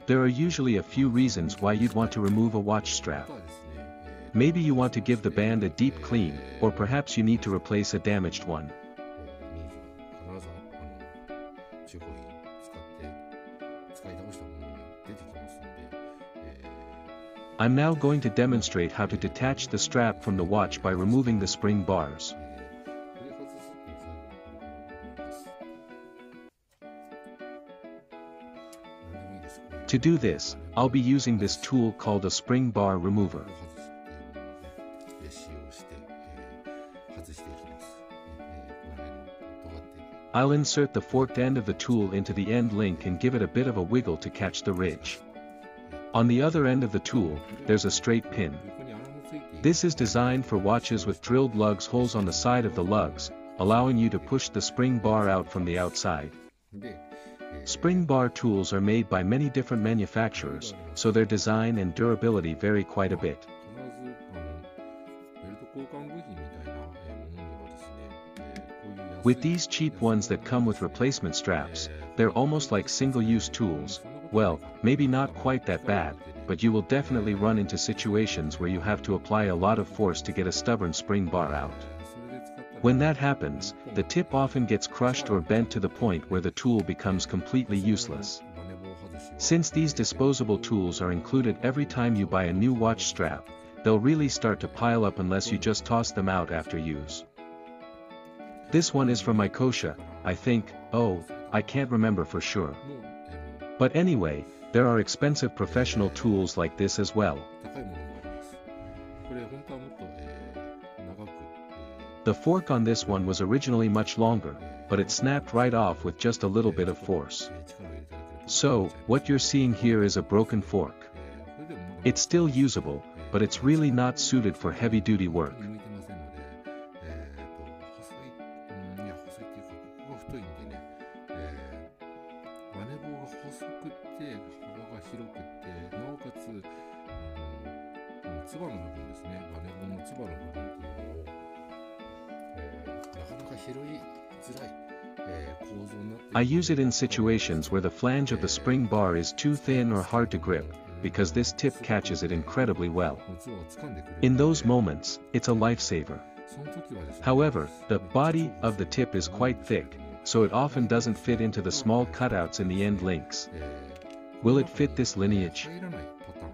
There are usually a few reasons why you'd want to remove a watch strap. Maybe you want to give the band a deep clean, or perhaps you need to replace a damaged one. I'm now going to demonstrate how to detach the strap from the watch by removing the spring bars. To do this, I'll be using this tool called a spring bar remover. I'll insert the forked end of the tool into the end link and give it a bit of a wiggle to catch the ridge. On the other end of the tool, there's a straight pin. This is designed for watches with drilled lugs holes on the side of the lugs, allowing you to push the spring bar out from the outside. Spring bar tools are made by many different manufacturers, so their design and durability vary quite a bit. With these cheap ones that come with replacement straps, they're almost like single-use tools. Well, maybe not quite that bad, but you will definitely run into situations where you have to apply a lot of force to get a stubborn spring bar out. When that happens, the tip often gets crushed or bent to the point where the tool becomes completely useless. Since these disposable tools are included every time you buy a new watch strap, they'll really start to pile up unless you just toss them out after use. This one is from Mycosia, I think. Oh, I can't remember for sure. But anyway, there are expensive professional tools like this as well. The fork on this one was originally much longer, but it snapped right off with just a little bit of force. So, what you're seeing here is a broken fork. It's still usable, but it's really not suited for heavy-duty work. I use it in situations where the flange of the spring bar is too thin or hard to grip, because this tip catches it incredibly well. In those moments, it's a lifesaver. However, the body of the tip is quite thick, so it often doesn't fit into the small cutouts in the end links. Will it fit this Lineage?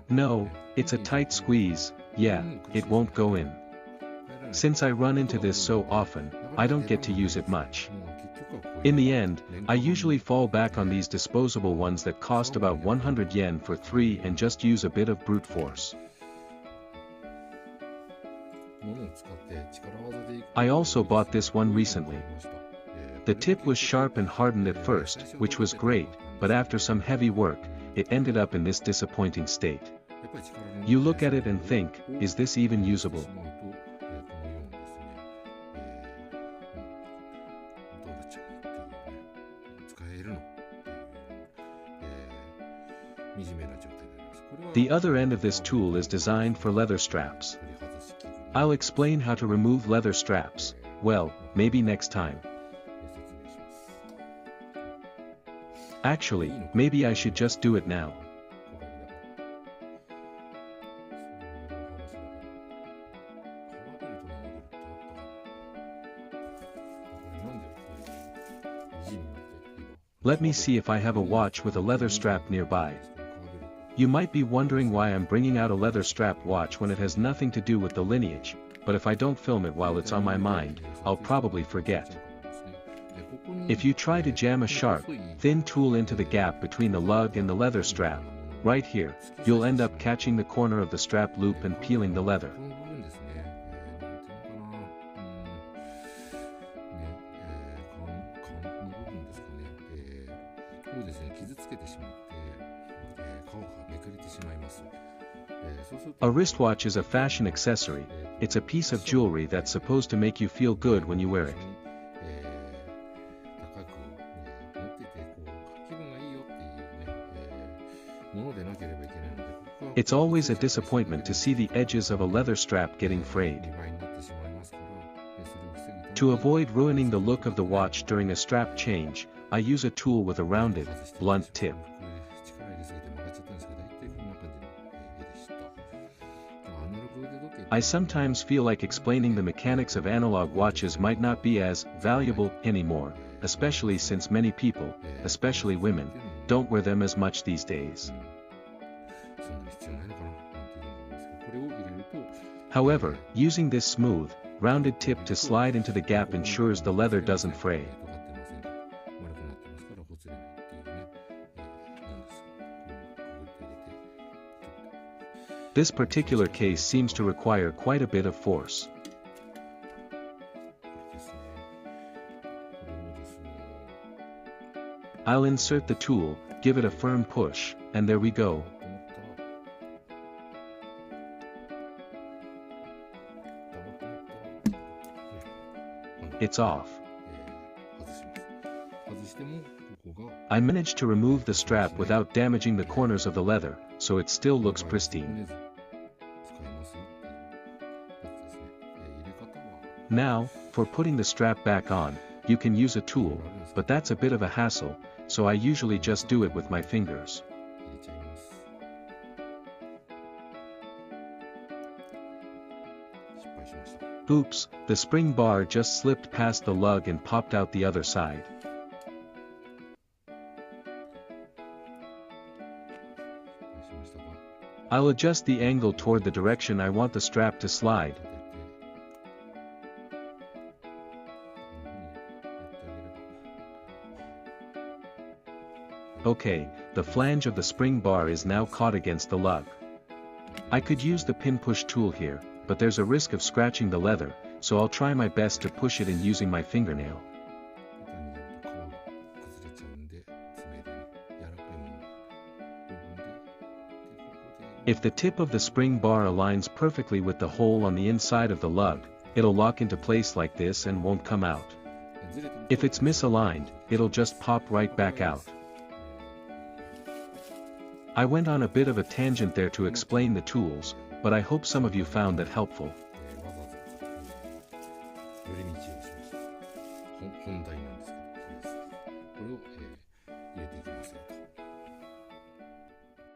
No, it's a tight squeeze. Yeah, it won't go in. Since I run into this so often, I don't get to use it much. In the end, I usually fall back on these disposable ones that cost about 100 yen for 3 and just use a bit of brute force. I also bought this one recently. The tip was sharp and hardened at first, which was great, but after some heavy work, it ended up in this disappointing state. You look at it and think, is this even usable? The other end of this tool is designed for leather straps. I'll explain how to remove leather straps, well, maybe next time. Actually, maybe I should just do it now. Let me see if I have a watch with a leather strap nearby. You might be wondering why I'm bringing out a leather strap watch when it has nothing to do with the Lineage, but if I don't film it while it's on my mind, I'll probably forget. If you try to jam a sharp, thin tool into the gap between the lug and the leather strap, right here, you'll end up catching the corner of the strap loop and peeling the leather. A wristwatch is a fashion accessory. It's a piece of jewelry that's supposed to make you feel good when you wear it. It's always a disappointment to see the edges of a leather strap getting frayed. To avoid ruining the look of the watch during a strap change, I use a tool with a rounded, blunt tip. I sometimes feel like explaining the mechanics of analog watches might not be as valuable anymore, especially since many people, especially women, don't wear them as much these days. However, using this smooth, rounded tip to slide into the gap ensures the leather doesn't fray. This particular case seems to require quite a bit of force. I'll insert the tool, give it a firm push, and there we go. It's off. I managed to remove the strap without damaging the corners of the leather, so it still looks pristine. Now, for putting the strap back on, you can use a tool, but that's a bit of a hassle, so I usually just do it with my fingers. Oops, the spring bar just slipped past the lug and popped out the other side. I'll adjust the angle toward the direction I want the strap to slide. Okay, the flange of the spring bar is now caught against the lug. I could use the pin push tool here, but there's a risk of scratching the leather, so I'll try my best to push it in using my fingernail. If the tip of the spring bar aligns perfectly with the hole on the inside of the lug, it'll lock into place like this and won't come out. If it's misaligned, it'll just pop right back out. I went on a bit of a tangent there to explain the tools, but I hope some of you found that helpful.